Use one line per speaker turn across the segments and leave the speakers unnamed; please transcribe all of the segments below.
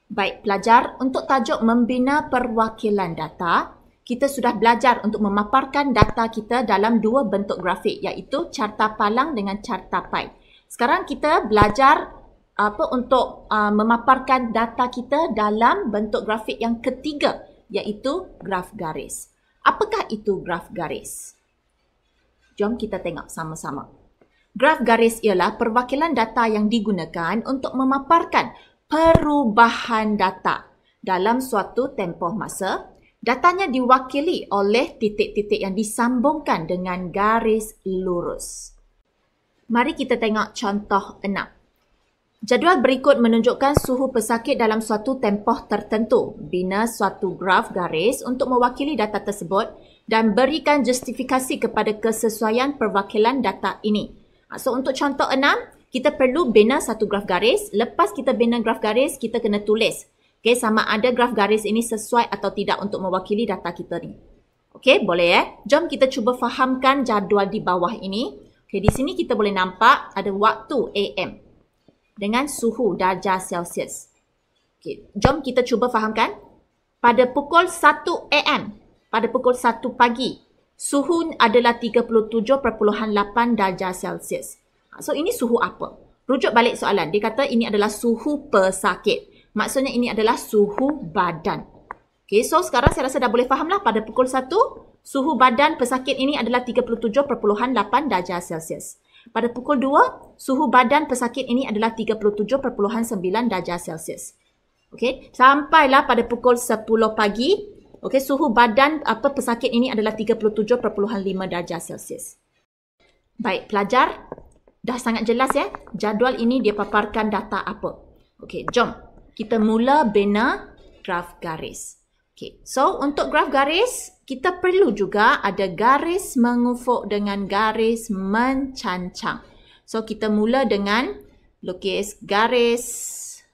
Baik pelajar, untuk tajuk membina perwakilan data, kita sudah belajar untuk memaparkan data kita dalam dua bentuk grafik, iaitu carta palang dengan carta pie. Sekarang kita belajar untuk memaparkan data kita dalam bentuk grafik yang ketiga, iaitu graf garis. Apakah itu graf garis? Jom kita tengok sama-sama. Graf garis ialah perwakilan data yang digunakan untuk memaparkan perubahan data dalam suatu tempoh masa. Datanya diwakili oleh titik-titik yang disambungkan dengan garis lurus. Mari kita tengok contoh 6. Jadual berikut menunjukkan suhu pesakit dalam suatu tempoh tertentu. Bina suatu graf garis untuk mewakili data tersebut dan berikan justifikasi kepada kesesuaian perwakilan data ini. So, untuk contoh 6, kita perlu bina satu graf garis. Lepas kita bina graf garis, kita kena tulis. Okay, sama ada graf garis ini sesuai atau tidak untuk mewakili data kita ni. Okay, boleh Jom kita cuba fahamkan jadual di bawah ini. Okay, di sini kita boleh nampak ada waktu AM dengan suhu darjah Celsius. Okay, jom kita cuba fahamkan. Pada pukul 1 AM, pada pukul 1 pagi, suhu adalah 37.8 darjah Celsius. So, ini suhu apa? Rujuk balik soalan. Dia kata ini adalah suhu pesakit. Maksudnya ini adalah suhu badan. Okay, so sekarang saya rasa dah boleh faham lah. Pada pukul 1, suhu badan pesakit ini adalah 37.8 darjah Celsius. Pada pukul 2, suhu badan pesakit ini adalah 37.9 darjah Celsius. Okay, sampailah pada pukul 10 pagi, okay, suhu badan pesakit ini adalah 37.5 darjah Celsius. Baik, pelajar, dah sangat jelas ya. Jadual ini dia paparkan data apa. Okay, jom kita mula bina graf garis. Okay, so untuk graf garis, kita perlu juga ada garis mengufuk dengan garis mencancang. So, kita mula dengan lukis garis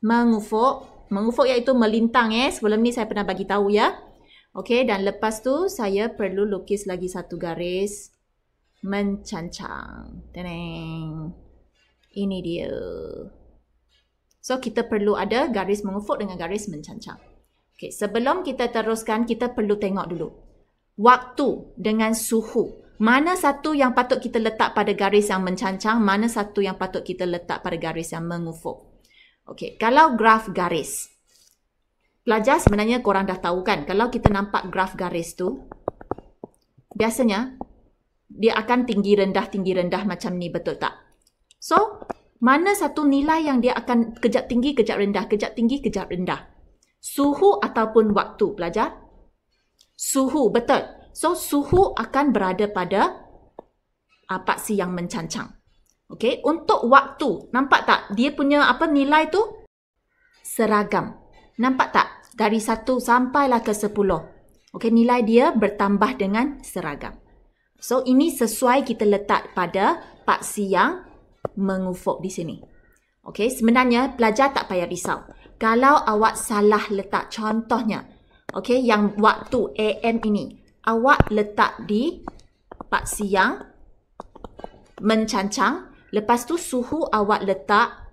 mengufuk. Mengufuk iaitu melintang ya. Sebelum ni saya pernah bagi tahu ya. Okay, dan lepas tu saya perlu lukis lagi satu garis mencancang. Teneng. Ini dia. So, kita perlu ada garis mengufuk dengan garis mencancang. Okay, sebelum kita teruskan, kita perlu tengok dulu. Waktu dengan suhu. Mana satu yang patut kita letak pada garis yang mencancang, mana satu yang patut kita letak pada garis yang mengufuk. Okay, kalau graf garis. Pelajar sebenarnya korang dah tahu kan, kalau kita nampak graf garis tu, biasanya dia akan tinggi rendah macam ni, betul tak? So, mana satu nilai yang dia akan kejap tinggi, kejap rendah, kejap tinggi, kejap rendah? Suhu ataupun waktu, pelajar? Suhu, betul. So, suhu akan berada pada paksi yang mencancang. Okey, untuk waktu, nampak tak? Dia punya nilai tu? Seragam. Nampak tak? Dari 1 sampailah ke 10. Okey, nilai dia bertambah dengan seragam. So, ini sesuai kita letak pada paksi yang mengufuk di sini. Okey, sebenarnya pelajar tak payah risau. Kalau awak salah letak contohnya, okey, yang waktu AM ini, awak letak di paksi yang mencancang, lepas tu suhu awak letak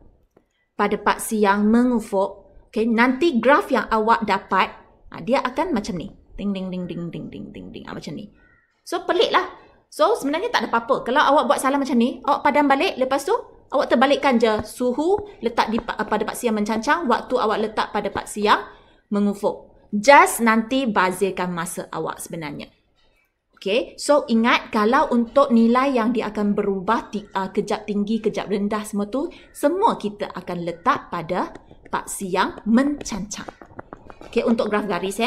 pada paksi yang mengufuk. Okey, nanti graf yang awak dapat, dia akan macam ni. Ding ding ding ding ding ding ding ding macam ni. So, pelik lah. So, sebenarnya tak ada apa-apa. Kalau awak buat salah macam ni, awak padam balik. Lepas tu, awak terbalikkan je. Suhu letak pada paksi yang mencancang. Waktu awak letak pada paksi yang mengufuk. Just nanti bazirkan masa awak sebenarnya. Okay. So, ingat kalau untuk nilai yang dia akan berubah kejap tinggi, kejap rendah semua tu, semua kita akan letak pada paksi yang mencancang. Okay. Untuk graf garis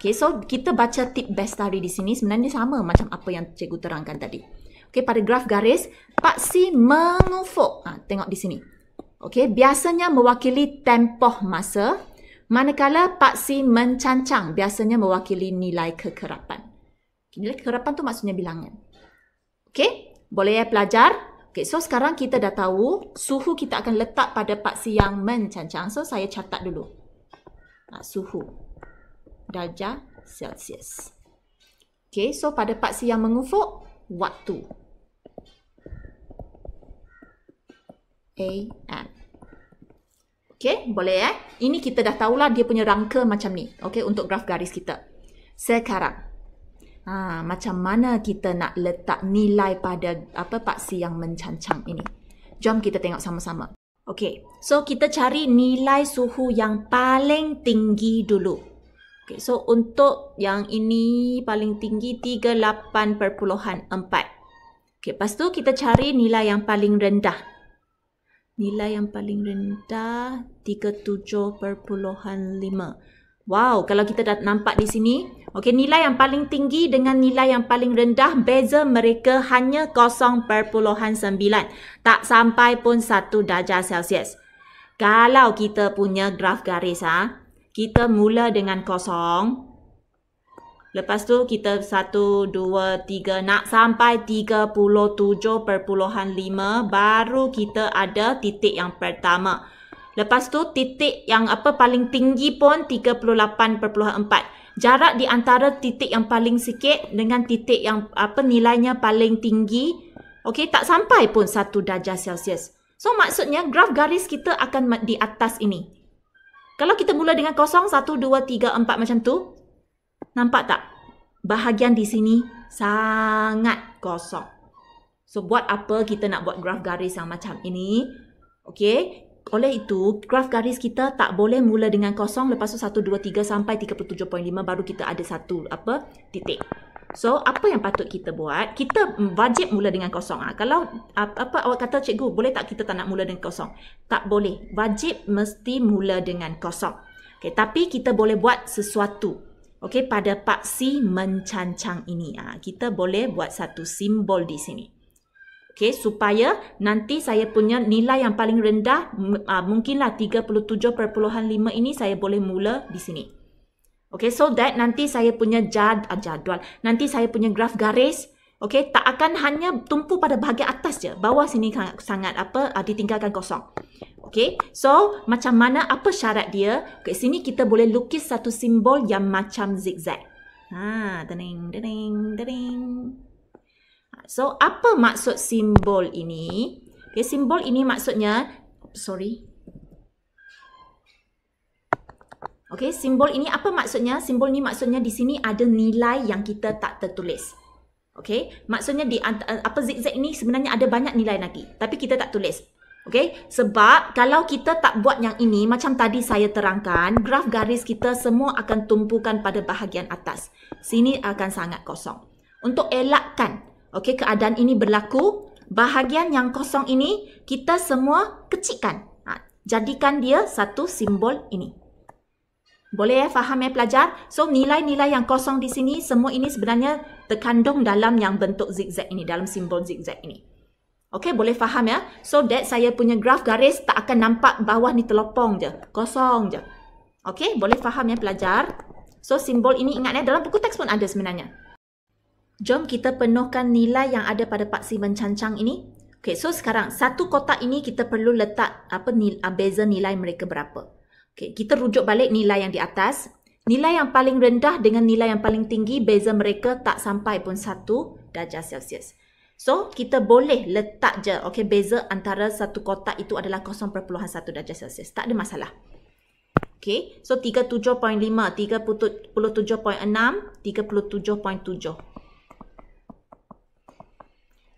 Okay, so kita baca tip Bestari di sini sebenarnya sama macam apa yang cikgu terangkan tadi. Okay, pada graf garis, paksi mengufuk. Tengok di sini. Okay, biasanya mewakili tempoh masa, manakala paksi mencancang biasanya mewakili nilai kekerapan. Nilai kekerapan tu maksudnya bilangan. Okay, boleh ya pelajar? Okay, so sekarang kita dah tahu suhu kita akan letak pada paksi yang mencancang. So, saya catat dulu. Suhu darjah Celsius. Okay, so pada paksi yang mengufuk, waktu. AM. Okey, boleh Ini kita dah tahulah dia punya rangka macam ni. Okey, untuk graf garis kita. Sekarang, macam mana kita nak letak nilai pada paksi yang mencancang ini? Jom kita tengok sama-sama. Okey, so kita cari nilai suhu yang paling tinggi dulu. Okey, so untuk yang ini paling tinggi 38.4. Okey, lepas tu kita cari nilai yang paling rendah. Nilai yang paling rendah 37.5. Wow, kalau kita dah nampak di sini, okey, nilai yang paling tinggi dengan nilai yang paling rendah, beza mereka hanya 0.9. Tak sampai pun 1 darjah Celsius. Kalau kita punya graf garis, kita mula dengan 0. Lepas tu kita 1, 2, 3 nak sampai 37.5 baru kita ada titik yang pertama. Lepas tu titik yang paling tinggi pun 38.4. Jarak di antara titik yang paling sikit dengan titik yang nilainya paling tinggi, okey, tak sampai pun 1 darjah Celsius. So maksudnya graf garis kita akan di atas ini. Kalau kita mula dengan 0, 1, 2, 3, 4 macam tu, nampak tak? Bahagian di sini sangat kosong. So, buat apa kita nak buat graf garis yang macam ini? Okey. Oleh itu, graf garis kita tak boleh mula dengan 0, lepas tu 1, 2, 3 sampai 37.5 baru kita ada satu titik. So, apa yang patut kita buat? Kita wajib mula dengan 0. Kalau awak kata, cikgu, boleh tak kita tak nak mula dengan 0? Tak boleh. Wajib mesti mula dengan 0. Okay, tapi kita boleh buat sesuatu. Okey, pada paksi mencancang ini. Kita boleh buat satu simbol di sini. Okey, supaya nanti saya punya nilai yang paling rendah, mungkinlah 37.5 ini saya boleh mula di sini. Okey, so that nanti saya punya jadual, nanti saya punya graf garis, okey, tak akan hanya tumpu pada bahagian atas je. Bawah sini sangat ditinggalkan kosong. Okey, so macam mana, apa syarat dia? Okey, sini kita boleh lukis satu simbol yang macam zigzag. Dering, dering, dering. So, apa maksud simbol ini? Okey, simbol ini maksudnya, Okey, simbol ini apa maksudnya? Simbol ini maksudnya di sini ada nilai yang kita tak tertulis. Okey, maksudnya di zigzag ini sebenarnya ada banyak nilai lagi, tapi kita tak tulis. Okey, sebab kalau kita tak buat yang ini, macam tadi saya terangkan, graf garis kita semua akan tumpukan pada bahagian atas. Sini akan sangat kosong. Untuk elakkan, okey, keadaan ini berlaku, bahagian yang kosong ini kita semua kecilkan. Jadikan dia satu simbol ini. Boleh faham pelajar? So, nilai-nilai yang kosong di sini, semua ini sebenarnya terkandung dalam yang bentuk zigzag ini, dalam simbol zigzag ini. Okey, boleh faham ya? So that saya punya graf garis tak akan nampak bawah ni telopong je, kosong je. Okey, boleh faham ya pelajar? So, simbol ini ingat dalam buku teks pun ada sebenarnya. Jom kita penuhkan nilai yang ada pada paksi mencancang ini. Okey, so sekarang satu kotak ini kita perlu letak beza nilai mereka berapa. Okey, kita rujuk balik nilai yang di atas. Nilai yang paling rendah dengan nilai yang paling tinggi, beza mereka tak sampai pun 1 darjah Celsius. So, kita boleh letak je, okey, beza antara satu kotak itu adalah 0.1 darjah Celsius. Tak ada masalah. Okey, so 37.5, 37.6, 37.7.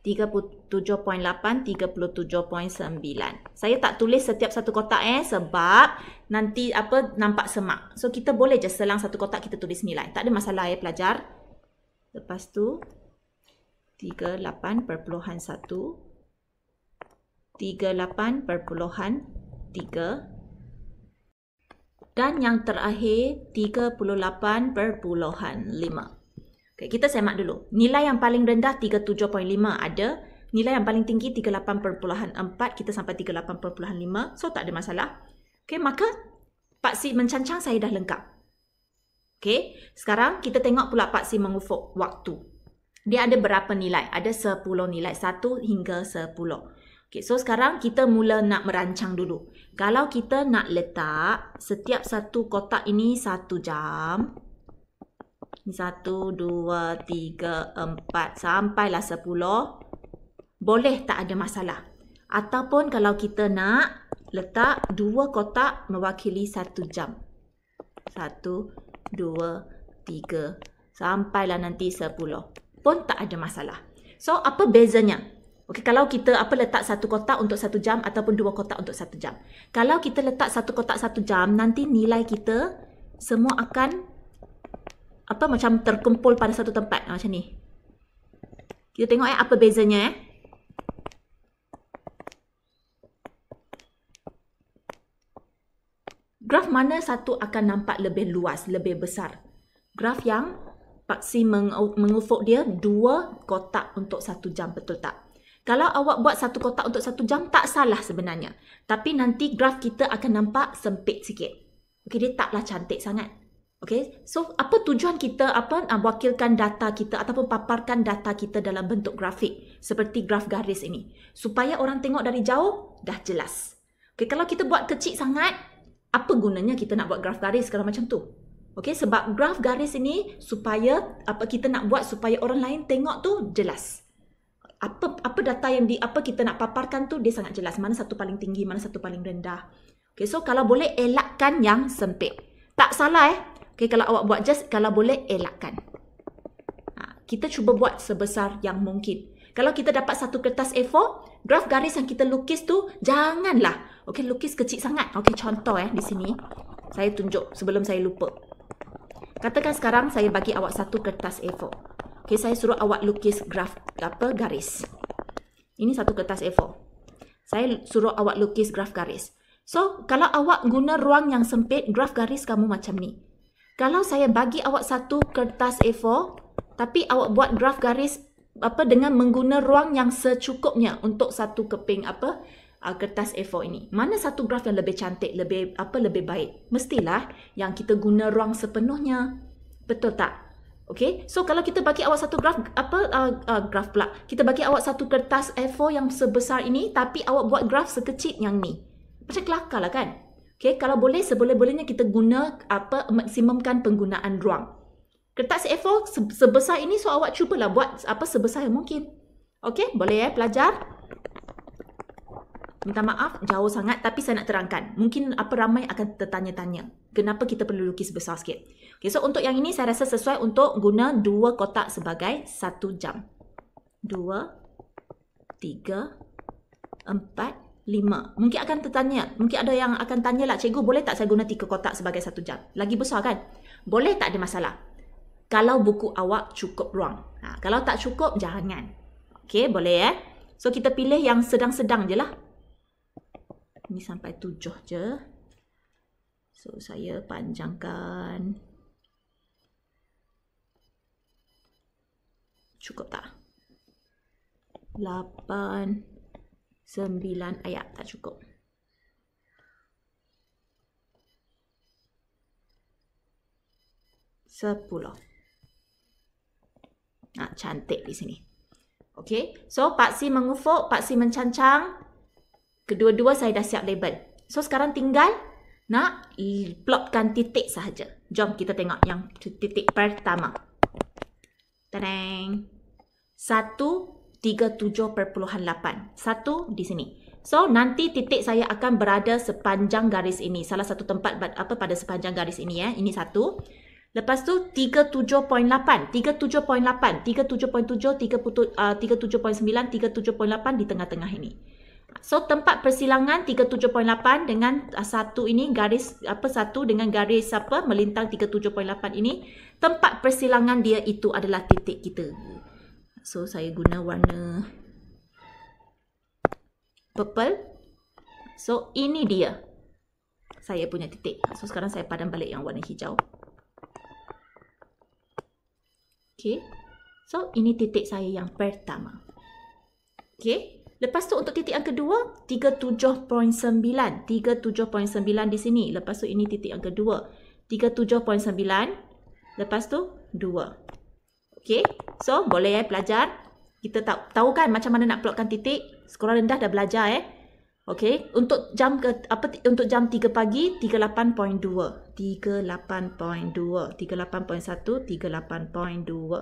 37.8, 37.9. Saya tak tulis setiap satu kotak sebab nanti nampak semak. So kita boleh je selang satu kotak kita tulis nilai. Tak ada masalah pelajar. Lepas tu 38.1, 38.3 dan yang terakhir 38.5. Okay, kita semak dulu. Nilai yang paling rendah 37.5 ada. Nilai yang paling tinggi 38.4. Kita sampai 38.5. So, tak ada masalah. Okay, maka paksi mencancang saya dah lengkap. Okay, sekarang kita tengok pula paksi mengufuk waktu. Dia ada berapa nilai? Ada 10 nilai. 1 hingga 10. Okay, so sekarang kita mula nak merancang dulu. Kalau kita nak letak setiap satu kotak ini 1 jam. 1, 2, 3, 4 sampailah 10. Boleh, tak ada masalah. Ataupun kalau kita nak letak 2 kotak mewakili 1 jam. 1, 2, 3, sampailah nanti 10. Pun tak ada masalah. So, apa bezanya? Okey, kalau kita letak 1 kotak untuk 1 jam ataupun 2 kotak untuk 1 jam. Kalau kita letak 1 kotak 1 jam, nanti nilai kita semua akan macam terkumpul pada satu tempat. Macam ni. Kita tengok apa bezanya Graf mana satu akan nampak lebih luas, lebih besar? Graf yang Paksi mengufuk dia 2 kotak untuk 1 jam, betul tak? Kalau awak buat 1 kotak untuk 1 jam, tak salah sebenarnya. Tapi nanti graf kita akan nampak sempit sikit. Okey, dia taklah cantik sangat. Okey, so apa tujuan kita wakilkan data kita ataupun paparkan data kita dalam bentuk grafik seperti graf garis ini? Supaya orang tengok dari jauh, dah jelas. Okey, kalau kita buat kecil sangat, apa gunanya kita nak buat graf garis kalau macam tu? Okey, sebab graf garis ini supaya kita nak buat supaya orang lain tengok tu jelas. Apa data yang kita nak paparkan tu dia sangat jelas. Mana satu paling tinggi, mana satu paling rendah. Okey, so kalau boleh elakkan yang sempit. Tak salah Okey, kalau awak buat kalau boleh elakkan. Kita cuba buat sebesar yang mungkin. Kalau kita dapat satu kertas A4, graf garis yang kita lukis tu janganlah. Okey, lukis kecil sangat. Okey, contoh di sini. Saya tunjuk sebelum saya lupa. Katakan sekarang saya bagi awak satu kertas A4. Okey, saya suruh awak lukis graf garis. Ini satu kertas A4. Saya suruh awak lukis graf garis. So, kalau awak guna ruang yang sempit, graf garis kamu macam ni. Kalau saya bagi awak satu kertas A4, tapi awak buat graf garis dengan mengguna ruang yang secukupnya untuk satu keping kertas A4 ini. Mana satu graf yang lebih cantik, lebih baik? Mestilah yang kita guna ruang sepenuhnya. Betul tak? Okey. So kalau kita bagi awak satu graf kita bagi awak satu kertas A4 yang sebesar ini tapi awak buat graf sekecil yang ni. Macam kelakar lah kan? Okey, kalau boleh seboleh-bolehnya kita guna maksimumkan penggunaan ruang. Kertas A4 sebesar ini, so awak cubalah buat sebesar yang mungkin. Okey, boleh pelajar? Minta maaf, jauh sangat tapi saya nak terangkan. Mungkin ramai akan tertanya-tanya. Kenapa kita perlu lukis besar sikit? Okey, so untuk yang ini saya rasa sesuai untuk guna 2 kotak sebagai 1 jam. 2, 3, 4, 5. Mungkin akan tertanya. Mungkin ada yang akan tanyalah, cikgu boleh tak saya guna 3 kotak sebagai 1 jam? Lagi besar kan? Boleh, tak ada masalah. Kalau buku awak cukup ruang. Kalau tak cukup, jangan. Okey, boleh So kita pilih yang sedang-sedang je lah. Ini sampai 7 je. So saya panjangkan. Cukup tak? 8, 9 ayat tak cukup. 10. Cantik di sini. Okey, so paksi mengufuk, paksi mencancang. Kedua-dua saya dah siap label. So sekarang tinggal nak plotkan titik sahaja. Jom kita tengok yang titik pertama. Tadang. 137.8. 1 di sini. So nanti titik saya akan berada sepanjang garis ini. Salah satu tempat pada sepanjang garis ini Ini 1. Lepas tu 37.8, 37.8, 37.7, 37.9, 37.8 di tengah-tengah ini. So tempat persilangan 37.8 dengan 1 ini garis 1 dengan garis melintang 37.8 ini, tempat persilangan dia itu adalah titik kita. So saya guna warna purple. So ini dia saya punya titik. So sekarang saya padam balik yang warna hijau. Okay. So, ini titik saya yang pertama. Okay. Lepas tu untuk titik yang kedua, 37.9. 37.9 di sini. Lepas tu ini titik yang kedua. 37.9. Lepas tu 2. Okay. So, boleh pelajar. Kita tahu kan macam mana nak plotkan titik. Sekolah rendah dah belajar Okay. Untuk jam untuk jam 3 pagi 38.2, 38.2, 38.1, 38.2,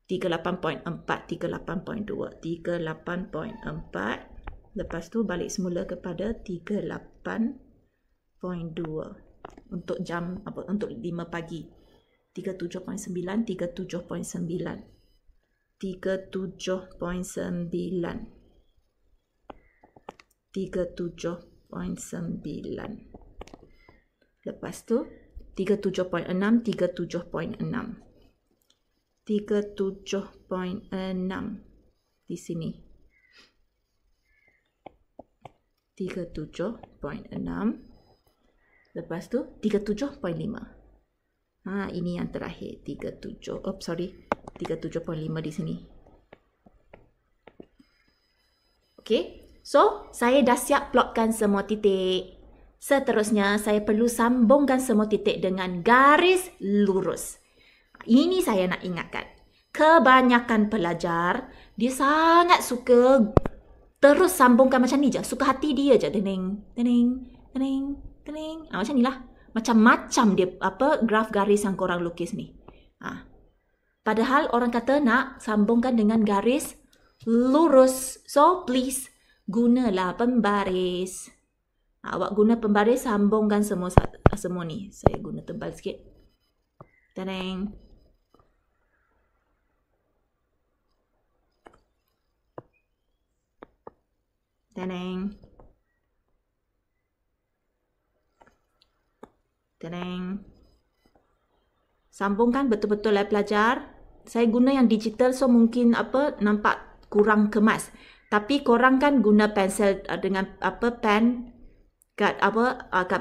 38.4, 38.2, 38.4, Lepas tu balik semula kepada 38.2 untuk jam untuk 5 pagi. 37.9, 37.9. 37.9. Lepas tu 37.6, 37.6. 37.6 di sini. 37.6. Lepas tu 37.5. Ini yang terakhir 37.5 di sini. Okey, so saya dah siap plotkan semua titik. Seterusnya saya perlu sambungkan semua titik dengan garis lurus. Ini saya nak ingatkan. Kebanyakan pelajar dia sangat suka terus sambungkan macam ni je. Suka hati dia je. Tening, tening, tening, tening. Macam ni lah. Macam-macam dia graf garis yang korang lukis ni. Padahal orang kata nak sambungkan dengan garis lurus. So please gunalah pembaris. Awak guna pembaris, sambungkan semua ni. Saya guna tebal sikit. Tadang. Tadang. Tadang. Sambungkan betul-betul pelajar. Saya guna yang digital, so mungkin nampak kurang kemas. Tapi korang kan guna pensel dengan pen kat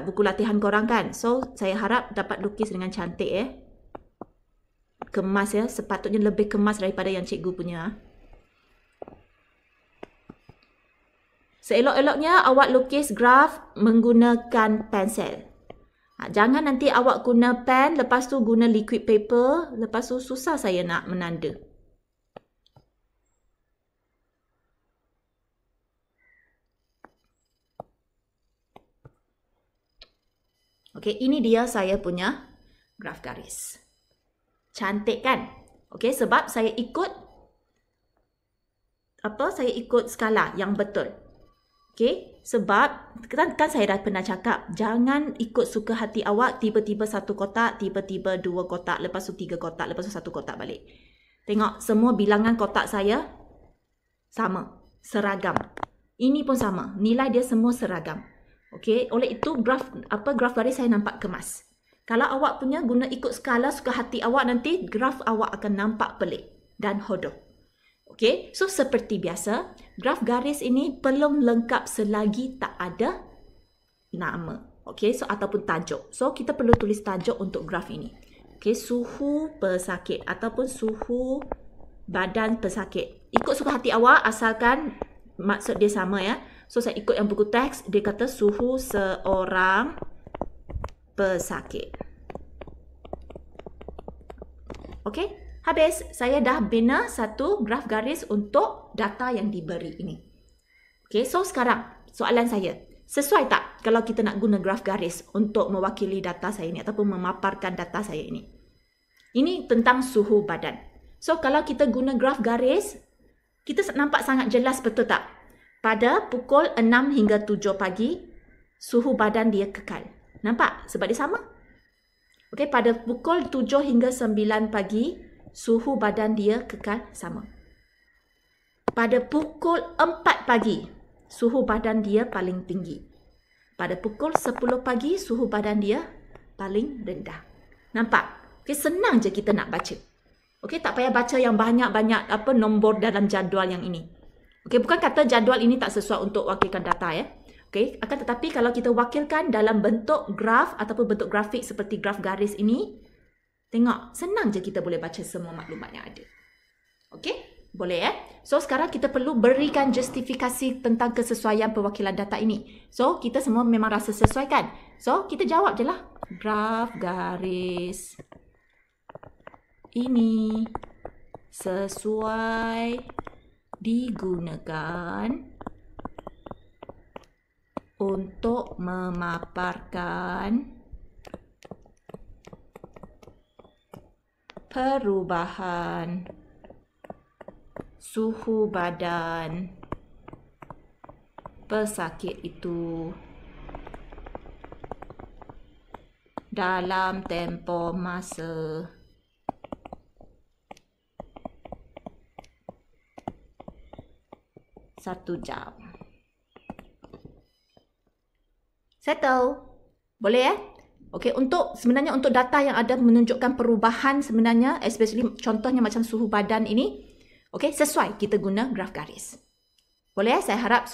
buku latihan korang kan. So saya harap dapat lukis dengan cantik kemas sepatutnya lebih kemas daripada yang cikgu punya. Seelok-eloknya awak lukis graf menggunakan pensel. Jangan nanti awak guna pen, lepas tu guna liquid paper, lepas tu susah saya nak menanda. Okey, ini dia saya punya graf garis. Cantik kan? Okey, sebab saya ikut saya ikut skala yang betul. Okey, sebab kan saya dah pernah cakap, jangan ikut suka hati awak, tiba-tiba satu kotak, tiba-tiba dua kotak, lepas tu tiga kotak, lepas tu satu kotak balik. Tengok, semua bilangan kotak saya sama, seragam. Ini pun sama, nilai dia semua seragam. Okey, oleh itu graf garis saya nampak kemas. Kalau awak punya guna ikut skala suka hati awak, nanti graf awak akan nampak pelik dan hodoh. Okey, so seperti biasa, graf garis ini belum lengkap selagi tak ada nama. Okey, so ataupun tajuk. So kita perlu tulis tajuk untuk graf ini. Okey, suhu pesakit ataupun suhu badan pesakit. Ikut suka hati awak asalkan maksud dia sama ya. So saya ikut yang buku teks, dia kata suhu seorang pesakit. Okey. Habis, saya dah bina satu graf garis untuk data yang diberi ini. Okey, so sekarang soalan saya. Sesuai tak kalau kita nak guna graf garis untuk mewakili data saya ini ataupun memaparkan data saya ini? Ini tentang suhu badan. So, kalau kita guna graf garis, kita nampak sangat jelas, betul tak? Pada pukul 6 hingga 7 pagi, suhu badan dia kekal. Nampak? Sebab dia sama. Okey, pada pukul 7 hingga 9 pagi, suhu badan dia kekal sama. Pada pukul 4 pagi, suhu badan dia paling tinggi. Pada pukul 10 pagi, suhu badan dia paling rendah. Nampak? Okay, senang je kita nak baca. Okay, tak payah baca yang banyak-banyak nombor dalam jadual yang ini. Okay, bukan kata jadual ini tak sesuai untuk wakilkan data ya. Okay, akan tetapi kalau kita wakilkan dalam bentuk graf ataupun bentuk grafik seperti graf garis ini, tengok, senang je kita boleh baca semua maklumat yang ada. Okey? Boleh ya? So, sekarang kita perlu berikan justifikasi tentang kesesuaian perwakilan data ini. So, kita semua memang rasa sesuai kan? So, kita jawab je lah. Graf garis ini sesuai digunakan untuk memaparkan perubahan suhu badan pesakit itu dalam tempoh masa 1 jam. Settle. Boleh Okey, sebenarnya untuk data yang ada menunjukkan perubahan sebenarnya, especially contohnya macam suhu badan ini, okey, sesuai kita guna graf garis. Boleh saya harap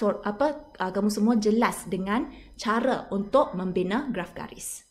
kamu semua jelas dengan cara untuk membina graf garis.